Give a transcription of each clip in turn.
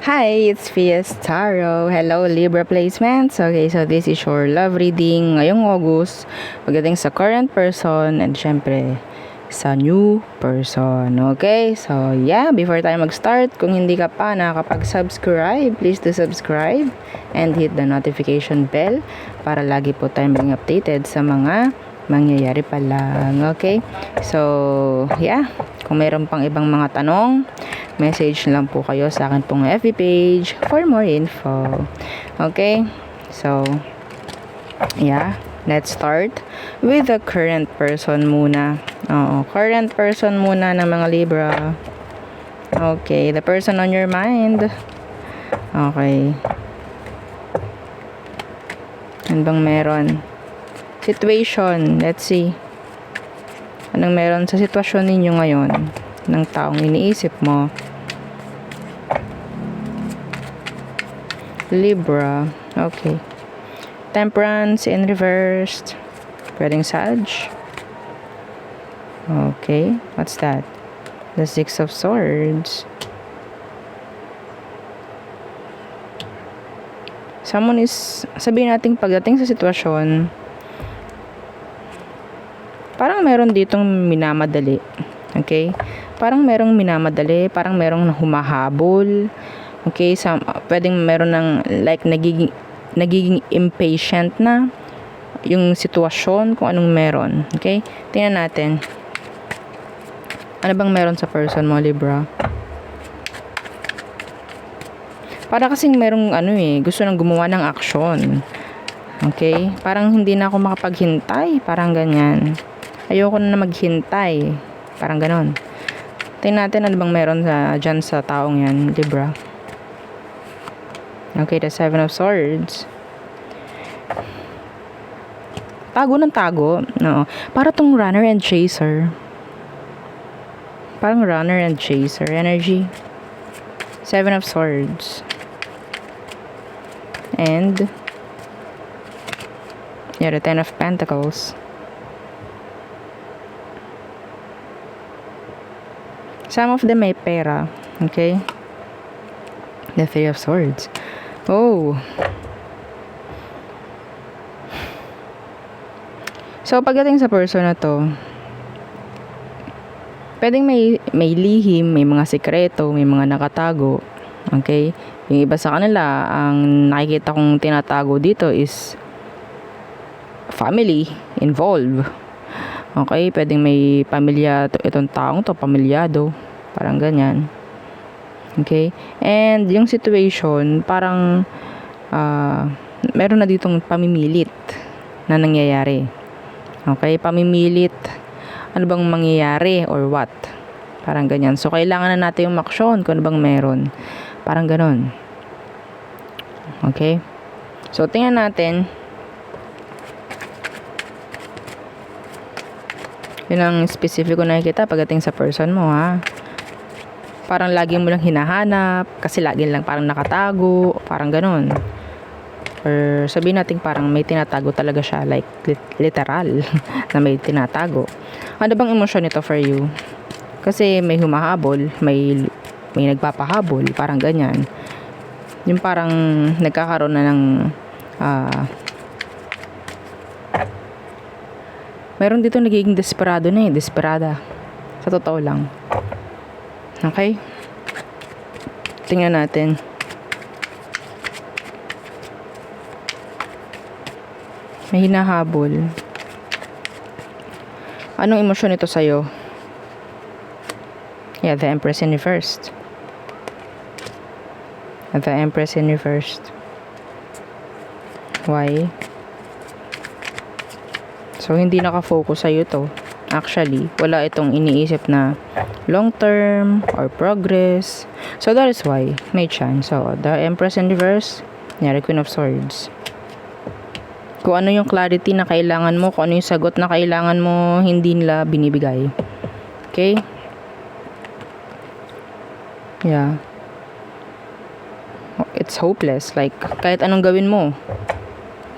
Hi, it's Fias Tarot. Hello, Libra placements. Okay, so this is your love reading ngayong August. Pagdating sa current person and syempre sa new person. Okay, so yeah, before tayo mag-start, kung hindi ka pa nakakapag-subscribe, please do subscribe and hit the notification bell para lagi po tayong maging updated sa mga mangyayari pa lang. Okay, so yeah, kung mayroon pang ibang mga tanong, message lang po kayo sa akin pong FB page for more info. Okay? So, yeah. Let's start with the current person muna. Current person muna ng mga Libra. Okay. The person on your mind. Okay. Ano bang meron? Situation. Let's see. Anong meron sa sitwasyon ninyo ngayon? Ng taong iniisip mo. Libra. Okay. Temperance in reversed. Pwedeng Sag. Okay. What's that? The Six of Swords. Someone is, sabihin natin pagdating sa sitwasyon, parang meron ditong minamadali. Okay? Parang merong minamadali, parang merong humahabol. Okay, pwedeng meron ng like nagiging impatient na yung sitwasyon kung anong meron. Okay? Tingnan natin. Ano bang meron sa person mo, Libra? Para kasing merong gusto nang gumawa ng aksyon. Okay? Parang hindi na ako makapaghintay, parang ganyan. Ayoko na maghintay. Parang ganon. Tingnan natin ano bang meron dyan sa taong yan, Libra. Okay, the Seven of Swords. Tago ng tago. No. Para tong runner and chaser. Parang runner and chaser energy. Seven of Swords. And yeah, the Ten of Pentacles. Some of them may pera. Okay? The Three of Swords. Oh. So, pagdating sa person na to, pwedeng may lihim, may mga sikreto, may mga nakatago. Okay? Yung iba sa kanila, ang nakikita kong tinatago dito is family involved. Okay? Pwedeng may pamilya, itong taong to, pamilyado. Parang ganyan. Okay? And yung situation, parang meron na ditong pamimilit na nangyayari. Okay? Pamimilit. Ano bang mangyayari or what? Parang ganyan. So, kailangan na natin yung maksyon kung ano bang meron. Parang ganon. Okay? So, tingnan natin. Yun ang specific ko nakikita pagdating sa person mo, ha? Parang lagi mo lang hinahanap, kasi lagi lang parang nakatago, parang ganun. Or sabihin natin parang may tinatago talaga siya, like literal, na may tinatago. Ano bang emosyon nito for you? Kasi may humahabol, may nagpapahabol, parang ganyan. Yung parang nagkakaroon na ng meron dito nagiging desperado na desperada. Sa totoo lang. Okay? Tingnan natin. May hinahabol. Anong emosyon ito sa'yo? Yeah, the Empress in reversed. The Empress in reversed. Why? So, hindi nakafocus sa'yo to. Actually, wala itong iniisip na long term or progress. So, that is why may chance. So, the Empress in reverse, the Queen of Swords. Kung ano yung clarity na kailangan mo, kung ano yung sagot na kailangan mo, hindi nila binibigay. Okay? Yeah. It's hopeless. Like, kahit anong gawin mo,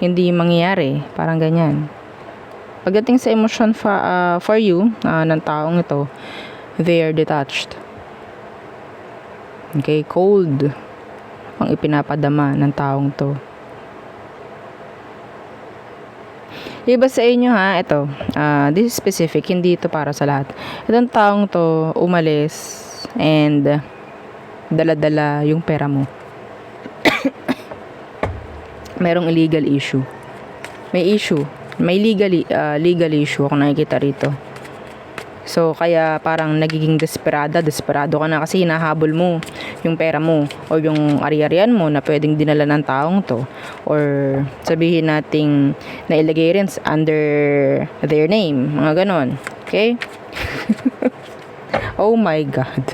hindi mangyayari. Parang ganyan. Pagdating sa emotion for you, ng taong ito, they are detached. Okay, cold. ang ipinapadama ng taong to. Iba sa inyo ha, ito. This is specific, hindi ito para sa lahat. Itong taong to umalis and dala-dala yung pera mo. Merong illegal issue. May issue. May legal issue ako nakikita rito. So, kaya parang nagiging desperado ka na kasi hinahabol mo yung pera mo o yung ari-arian mo na pwedeng dinala ng taong to. Or sabihin nating nailagay rin under their name. Mga ganon. Okay? Oh my God.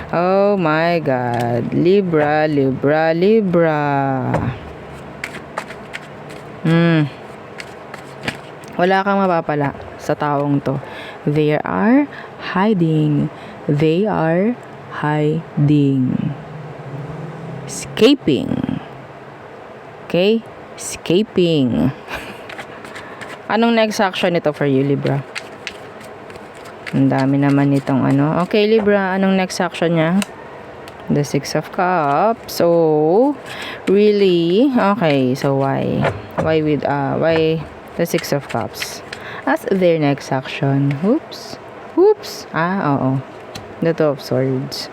Oh my God. Libra. Wala kang mapapala sa taong to. They are hiding. Escaping. Okay? Escaping. Anong next action nito for you, Libra? Ang dami naman nitong ano. Okay, Libra, anong next action niya? The Six of Cups. So, really? Okay, so why? Why the Six of Cups? As their next action. Oops. Oo. The Two of Swords.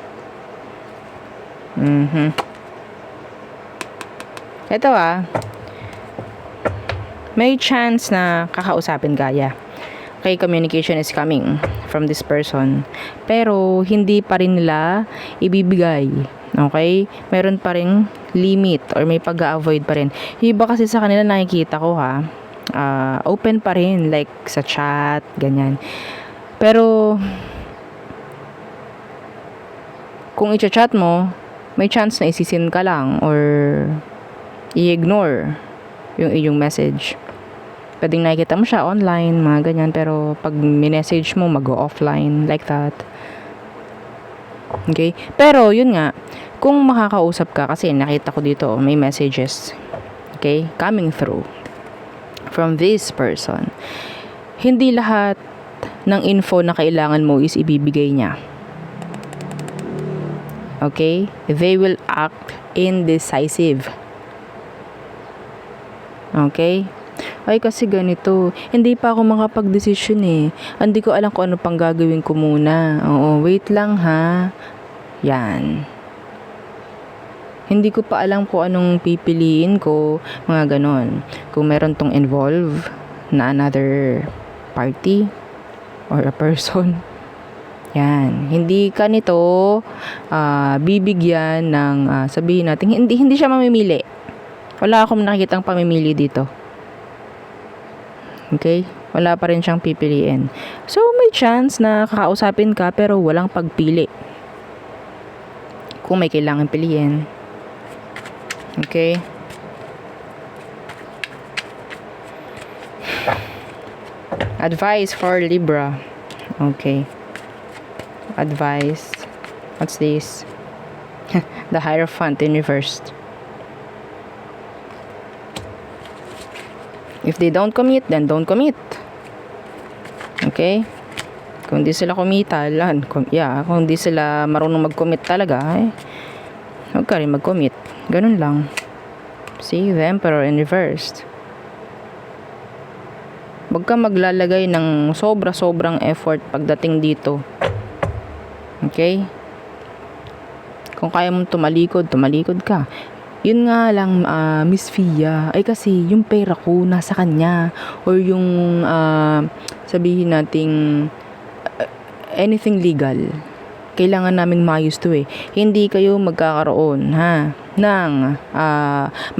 Ito may chance na kakausapin kaya. Okay, communication is coming from this person. Pero, hindi pa rin nila ibibigay. Okay? Meron pa rin limit or may pag-avoid pa rin. Iba kasi sa kanila nakikita ko open pa rin like sa chat, ganyan. Pero kung i-chat mo, may chance na isisin ka lang or i-ignore yung iyong message. Pwedeng nakikita mo siya online, mga ganyan, pero pag minessage mo, mag-offline, like that. Okay? Pero, yun nga, kung makakausap ka, kasi nakita ko dito, may messages, okay, coming through from this person. Hindi lahat ng info na kailangan mo is ibibigay niya. Okay? They will act indecisive. Okay? Ay, kasi ganito. Hindi pa ako makapag-desisyon Hindi ko alam kung ano pang gagawin ko muna. Oo, wait lang ha. Yan. Hindi ko pa alam kung anong pipiliin ko, mga ganon. Kung meron tong involve na another party or a person. Yan. Hindi ka nito bibigyan ng sabihin natin, hindi siya mamimili. Wala akong nakikitang pamimili dito. Okay? Wala pa rin siyang pipiliin. So, may chance na kakausapin ka pero walang pagpili. Kung may kailangan piliin. Okay? Advice for Libra. Okay. Advice. What's this? The Hierophant in reverse. If they don't commit, then don't commit. Okay? Kung di sila kumitan, kung di sila marunong mag-commit talaga, huwag ka rin mag-commit. Ganun lang. See, the Emperor in reversed. Huwag ka maglalagay ng sobrang effort pagdating dito. Okay? Kung kaya mong tumalikod ka. Yun nga lang, Miss Fia, ay kasi yung pera ko nasa kanya. Or yung, sabihin nating, anything legal. Kailangan naming maayos to Hindi kayo magkakaroon, ng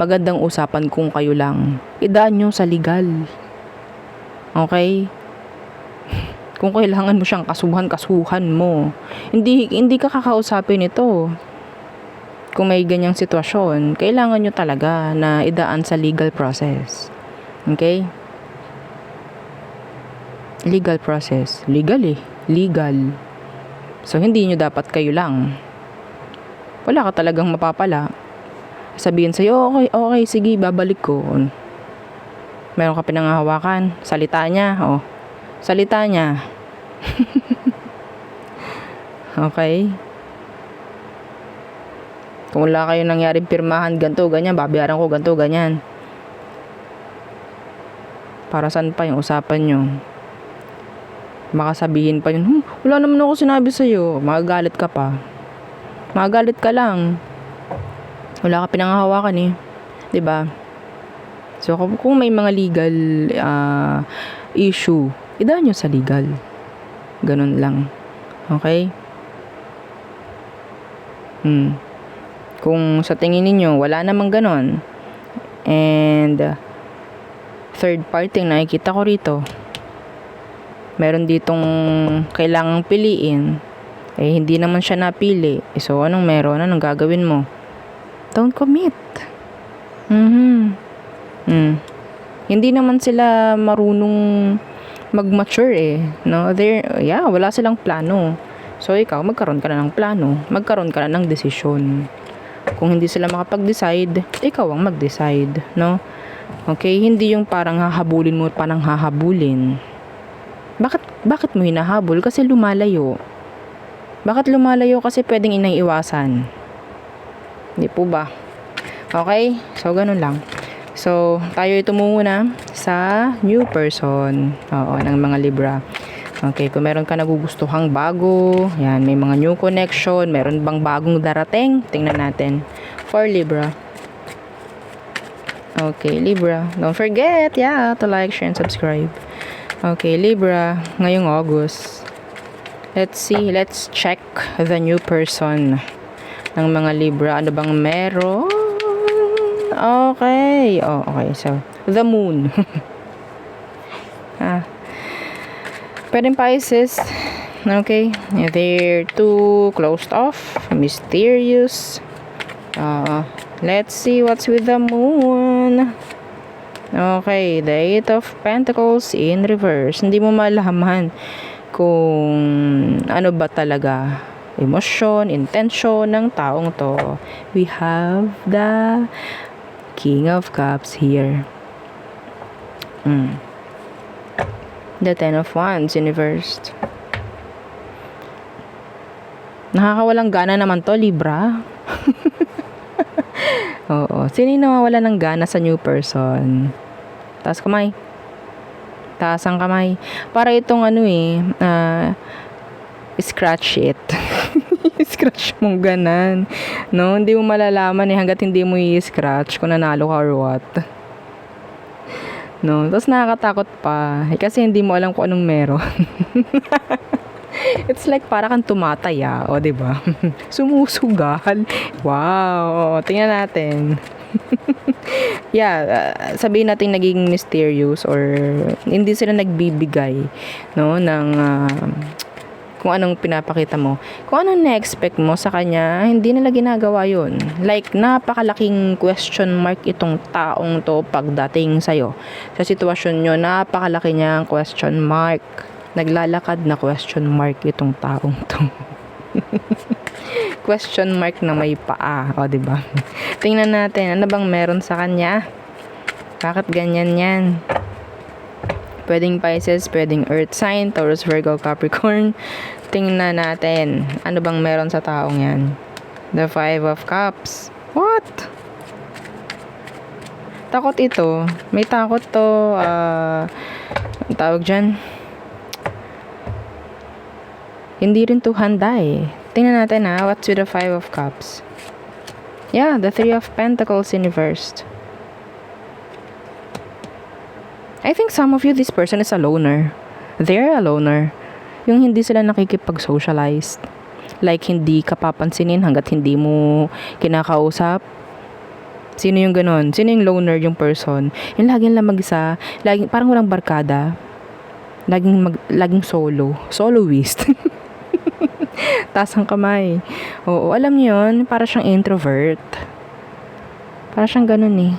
magandang usapan kung kayo lang. Idaan nyo sa legal. Okay? Kung kailangan mo siyang kasuhan mo. Hindi ka kakausapin ito. Kung may ganyang sitwasyon, kailangan nyo talaga na idaan sa legal process. Okay? Legal process. Legal Legal. So, hindi nyo dapat kayo lang. Wala ka talagang mapapala. Sabihin sa'yo, okay, sige, babalik ko. Meron ka pinanghahawakan. Salita niya, Salita niya. Okay? Kung wala kayo nangyaring pirmahan, ganto, ganyan, babayaran ko, ganto, ganyan. Para saan pa yung usapan nyo? Baka sabihin pa yun, wala naman ako sinabi sa'yo. Magagalit ka pa. Magagalit ka lang. Wala ka pinanghahawakan eh. 'Di ba? So, kung may mga legal issue, idaan nyo sa legal. Ganun lang. Okay? Kung sa tingin ninyo, wala namang ganon, and third party nakikita ko rito, meron ditong kailangang piliin, eh hindi naman siya napili, so anong meron? Anong gagawin mo? Don't commit. Hindi naman sila marunong mag-mature eh, no? Wala silang plano. So ikaw, magkaroon ka na ng plano, magkaroon ka na ng desisyon. Kung hindi sila makapag-decide, ikaw ang mag-decide, no? Okay, hindi yung parang hahabulin mo pa ng hahabulin. Bakit mo hinahabol? Kasi lumalayo. Bakit lumalayo? Kasi pwedeng inaiwasan. Hindi po ba? Okay? So, ganun lang. So, tayo tumungo na sa new person. Oo, ng mga Libra. Okay, kung meron ka nagugustuhang bago, yan, may mga new connection, meron bang bagong darating? Tingnan natin. For Libra. Okay, Libra. Don't forget, to like, share, and subscribe. Okay, Libra, ngayong August. Let's see, let's check the new person ng mga Libra. Ano bang meron? Okay. Okay. So, the moon. Pwedeng Pisces. Okay. They're too closed off. Mysterious. Let's see what's with the moon. Okay. The Eight of Pentacles in reverse. Hindi mo malaman kung ano ba talaga emosyon, intention ng taong to. We have the King of Cups here. The Ten of Wands in reversed. Nakakawalang gana naman to, Libra. Oo. Sino yung nawawala ng gana sa new person? Taas kamay. Taas ang kamay. Para itong scratch it. Scratch mong ganan. No? Hindi mo malalaman hanggat hindi mo i-scratch kung nanalo ka or what. No? Tapos nakakatakot pa. Kasi hindi mo alam kung anong meron. It's like para kang tumatay o diba? Sumusugal. Wow. Tingnan natin. Sabihin natin naging mysterious or hindi sila nagbibigay, no, ng kung anong pinapakita mo. Kung anong na-expect mo sa kanya, hindi nila ginagawa yun. Like, napakalaking question mark itong taong to pagdating sa'yo. Sa sitwasyon nyo, napakalaki niyang question mark. Naglalakad na question mark itong taong to. Question mark na may paa. O, diba? Tingnan natin, ano bang meron sa kanya? Bakit ganyan yan? Pwedeng Pisces, pwedeng Earth sign, Taurus, Virgo, Capricorn. Tingnan natin, ano bang meron sa taong yan? The Five of Cups. What? Takot ito. May takot to. Tawag dyan. Hindi rin to handa eh. Tingnan natin what's with the Five of Cups? The Three of Pentacles in reversed. I think some of you, this person is a loner. They're a loner. Yung hindi sila nakikipag-socialize. Like, hindi ka papansinin hanggat hindi mo kinakausap. Sino yung ganon? Sino yung loner, yung person? Yung laging lang mag-isa. Parang walang barkada. Laging solo. Soloist. Taas ang kamay. Oo, alam niyo yun, para siyang introvert. Para siyang ganun eh.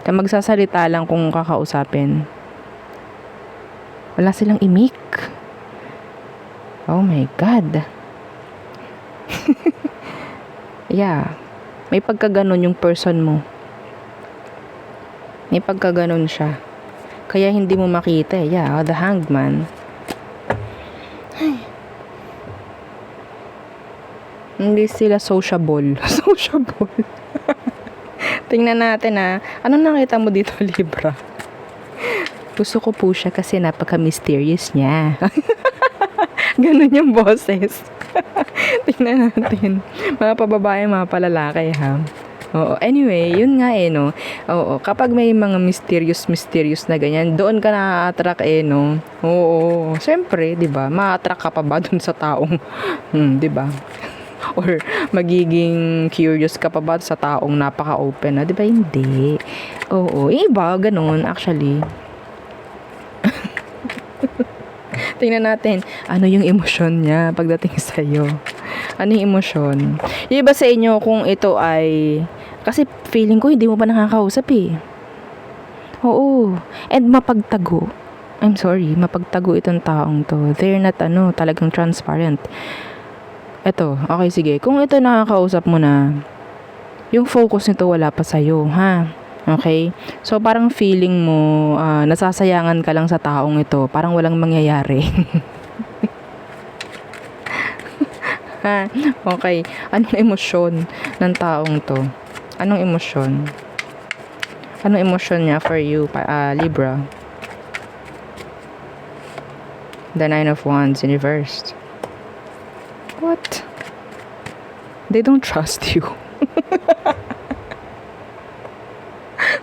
Magsasalita lang kung kakausapin. Wala silang imik. Oh my God. May pagkaganon yung person mo. May pagkaganon siya. Kaya hindi mo makita the Hanged Man. Hindi sila sociable. Sociable. Tingnan natin Anong nakita mo dito, Libra? Gusto ko po siya kasi napaka-mysterious niya. Ganun yung boses. Tingnan natin. Mga pababae, mga palalaki, ha? Oo. Anyway, yun nga no. Oo. Kapag may mga mysterious na ganyan, doon ka na-attract no. Oo. Siyempre, di ba? Ma-attract ka pa ba dun sa taong, di ba? Or magiging curious ka pa ba sa taong napaka-open na? Di ba? Hindi. Oo. Iba, ganun, actually. Tingnan natin, ano yung emosyon niya pagdating sa'yo. Ano yung emosyon? Yung iba sa inyo kung ito ay... Kasi feeling ko hindi mo pa nakakausap Oo. And mapagtago. I'm sorry, mapagtago itong taong to. They're not talagang transparent. Eto, okay sige. Kung ito nakakausap mo na, yung focus nito wala pa sa'yo, ha? Okay? So, parang feeling mo, nasasayangan ka lang sa taong ito. Parang walang mangyayari. Ha? Okay. Anong emosyon ng taong to? Anong emosyon? Anong emosyon niya for you, Libra? The Nine of Wands in reverse. What? They don't trust you.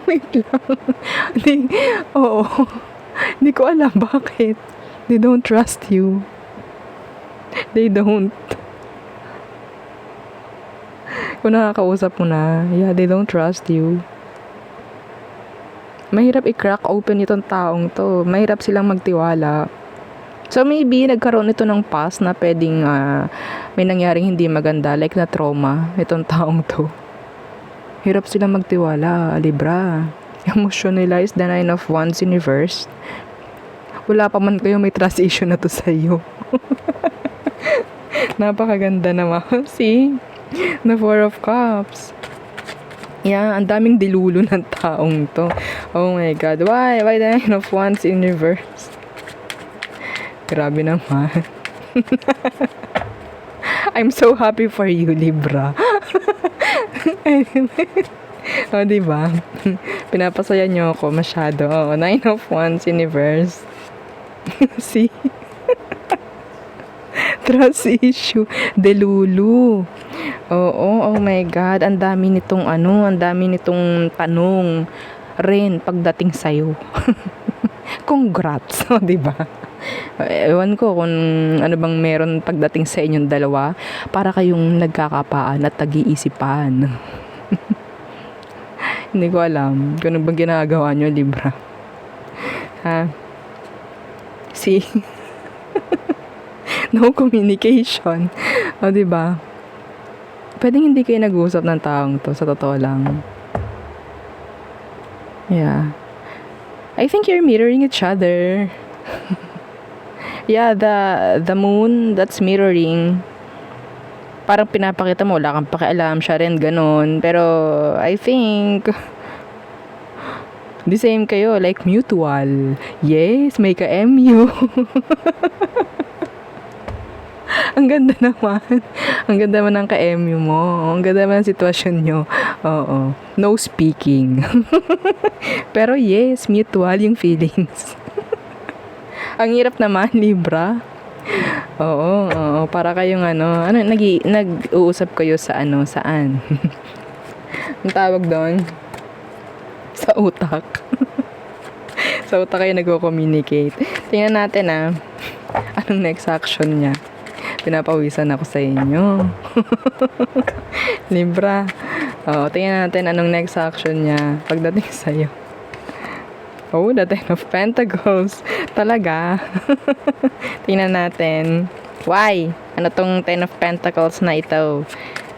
Wait lang. Oo. Hindi ko alam bakit. They don't trust you. They don't. Kung nakakausap mo na, yeah, they don't trust you. Mahirap i-crack open itong taong to. Mahirap silang magtiwala. So maybe nagkaroon ito ng past na pwedeng may nangyaring hindi maganda, like na trauma itong taong to. Hirap silang magtiwala, Libra. Emotion nila is the Nine of Wands in reverse. Wala pa man kayo, may trust issue na to sa'yo. Napakaganda naman. See? The Four of Cups. Yeah, ang daming dilulo ng taong to. Oh my God. Why? Why the Nine of Wands in reverse? Grabe naman. I'm so happy for you, Libra. O, diba? Pinapasaya nyo ako masyado. Oh, Nine of Wands in reverse. See? Trust issue. Delulu. Oo, oh my God. Ang dami nitong ang dami nitong tanong rin pagdating sa'yo. Congrats. O, diba? Ewan ko kung ano bang meron pagdating sa inyong dalawa para kayong nagkakapaan at tag-iisipan. Hindi ko alam kung ano bang ginagawa nyo, Libra. Ha? See? No communication. O, diba? Pwedeng hindi kayo nag-uusap ng taong to, sa totoo lang. Yeah. I think you're mirroring each other. Yeah, the moon, that's mirroring. Parang pinapakita mo, wala kang pakialam, siya rin, ganun. Pero, I think, the same kayo, like mutual. Yes, may ka-MU. Ang ganda naman. Ang ganda naman ng ka-MU mo. Ang ganda naman ng sitwasyon nyo. Oo. No speaking. Pero yes, mutual yung feelings. Ang hirap naman, Libra. Oo, para kayong nag-uusap kayo sa saan? Ang tawag doon? Sa utak. Sa utak kayo nag-communicate. Tingnan natin anong next action niya. Pinapawisan ako sa inyo. Libra. Oo, tingnan natin anong next action niya pagdating sa'yo. Oh, the Ten of Pentacles. Talaga. Tingnan natin. Why? Ano tong Ten of Pentacles na ito?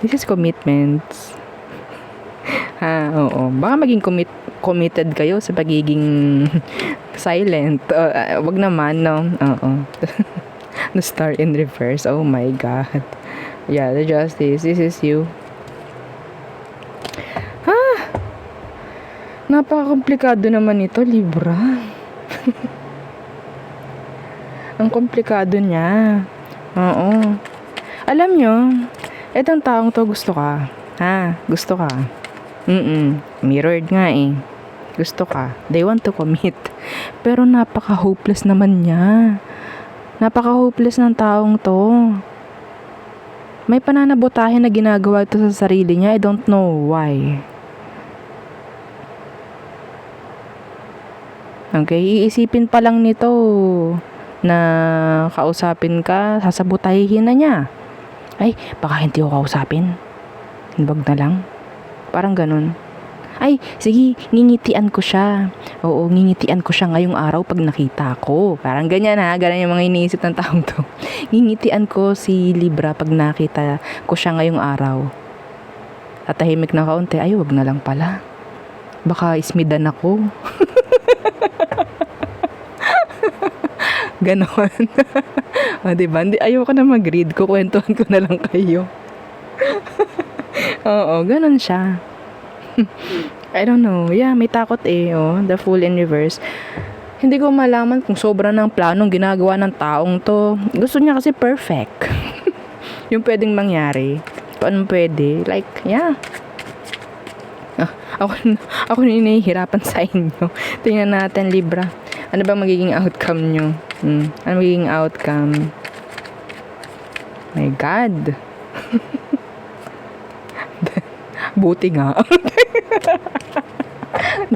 This is commitments. Oo. Baka maging committed kayo sa pagiging silent. Wag naman, no? Oo. The Star in reverse. Oh my God. Yeah, the Justice. This is you. Napaka-komplikado naman ito, Libra. Ang komplikado niya. Oo. Alam nyo, Etong taong to, gusto ka. Ha? Gusto ka. Mirrored nga eh. Gusto ka. They want to commit. Pero napaka-hopeless naman niya. Napaka-hopeless ng taong to. May pananabotahe na ginagawa ito sa sarili niya. I don't know why. Okay, iisipin pa lang nito na kausapin ka, sasabotahihin na niya. Ay, baka hindi ko kausapin. Wag na lang. Parang ganun. Ay, sige, ngingitian ko siya. Oo, ngingitian ko siya ngayong araw pag nakita ko. Parang ganyan ha, ganyan yung mga iniisip ng taong to. Ngingitian ko si Libra pag nakita ko siya ngayong araw. At tahimik na kaunti, ay wag na lang pala. Baka ismidan ako. Ganon. O, diba? Ayoko na mag-read. Kukwentuhan ko na lang kayo. Oo, ganon siya. I don't know. Yeah, may takot eh. Oh, the Fool in reverse. Hindi ko malaman kung sobra ng planong ginagawa ng taong to. Gusto niya kasi perfect. Yung pwedeng mangyari. Paano pwede? Like, yeah. Ako na hinihirapan sa inyo. Tingnan natin, Libra. Ano ba magiging outcome nyo? Ano magiging outcome? My God. Buti nga.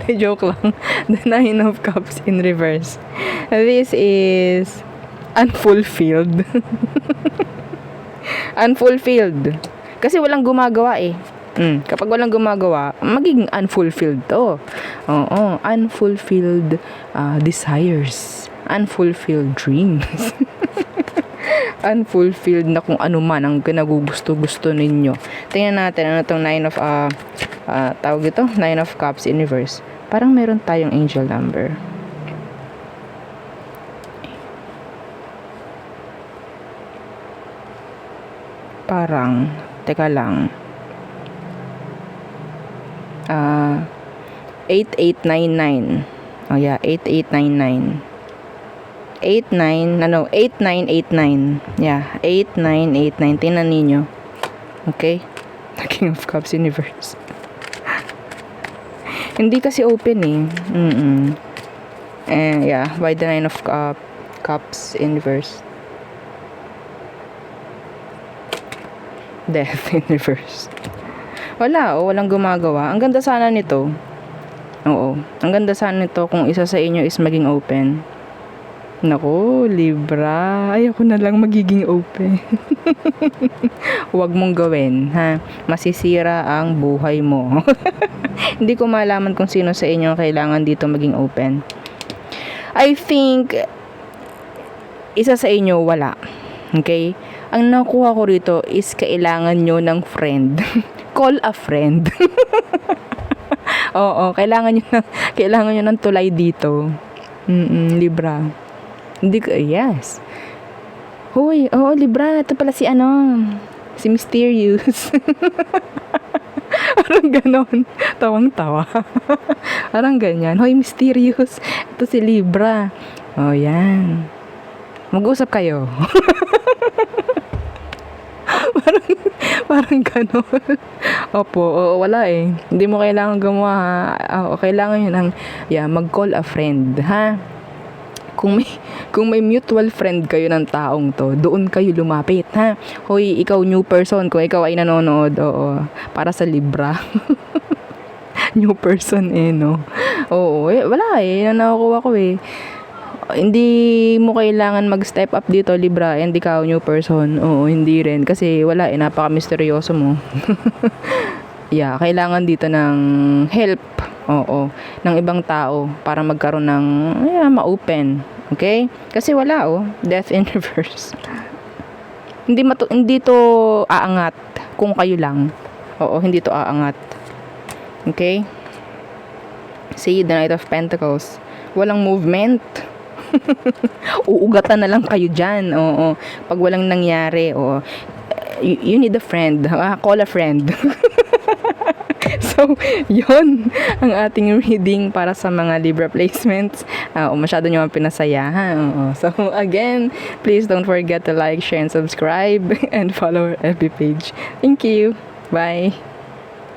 Joke lang. The Nine of Cups in reverse. This is unfulfilled. Unfulfilled. Kasi walang gumagawa eh. Kapag walang gumagawa, magiging unfulfilled to. Oo, unfulfilled desires. Unfulfilled dreams. Unfulfilled na kung ano man ang kinagugusto-gusto ninyo. Tingnan natin ano tong tawag ito, Nine of Cups in reverse. Parang meron tayong angel number. Parang, teka lang. 8899. Oh yeah, 8899. 8989. Yeah, 8989. Tingnan ninyo. Okay? The King of Cups in reverse. Hindi kasi open eh. Yeah, why the Nine of Cups in reverse? Death in reverse. Walang gumagawa. Ang ganda sana nito. Oo. Ang ganda sana nito kung isa sa inyo is maging open. Naku, Libra. Ayoko na lang magiging open. Huwag mong gawin, ha? Masisira ang buhay mo. Hindi ko malaman kung sino sa inyo kailangan dito maging open. I think isa sa inyo wala. Okay? Ang nakuha ko rito is kailangan nyo ng friend. Call a friend. Oo, kailangan nyo ng tulay dito. Libra. Hindi ko, yes. Hoy, Libra, ito pala si Mysterious. Parang ganon. Tawang-tawa. Parang ganyan. Hoy, Mysterious. Ito si Libra. Oh, yan. Mag-usap kayo. Parang ganon. Opo, wala eh. Hindi mo kailangan gumawa, ha? Kailangan nyo mag-call a friend, ha? Kung may mutual friend kayo ng taong to, doon kayo lumapit, ha? Hoy, ikaw new person, kung ikaw ay nanonood, para sa Libra. New person no? Oo, wala eh. Nakukuha ko eh. Hindi mo kailangan mag-step up dito, Libra, and ikaw new person. Oo, hindi rin. Kasi wala napaka-misteryoso mo. Yeah, kailangan dito ng help. Oo, ng ibang tao para magkaroon ng ma-open. Okay? Kasi wala death in reverse. Hindi to aangat kung kayo lang. Oo, hindi to aangat. Okay? See, the Knight of Pentacles. Walang movement. Uugatan na lang kayo dyan. Oo. Pag walang nangyari, you need a friend. Call a friend. So, yun ang ating reading para sa mga Libra placements. Masyado nyo ang pinasaya, ha? Oo. So, again, please don't forget to like, share, and subscribe, and follow our FB page. Thank you. Bye.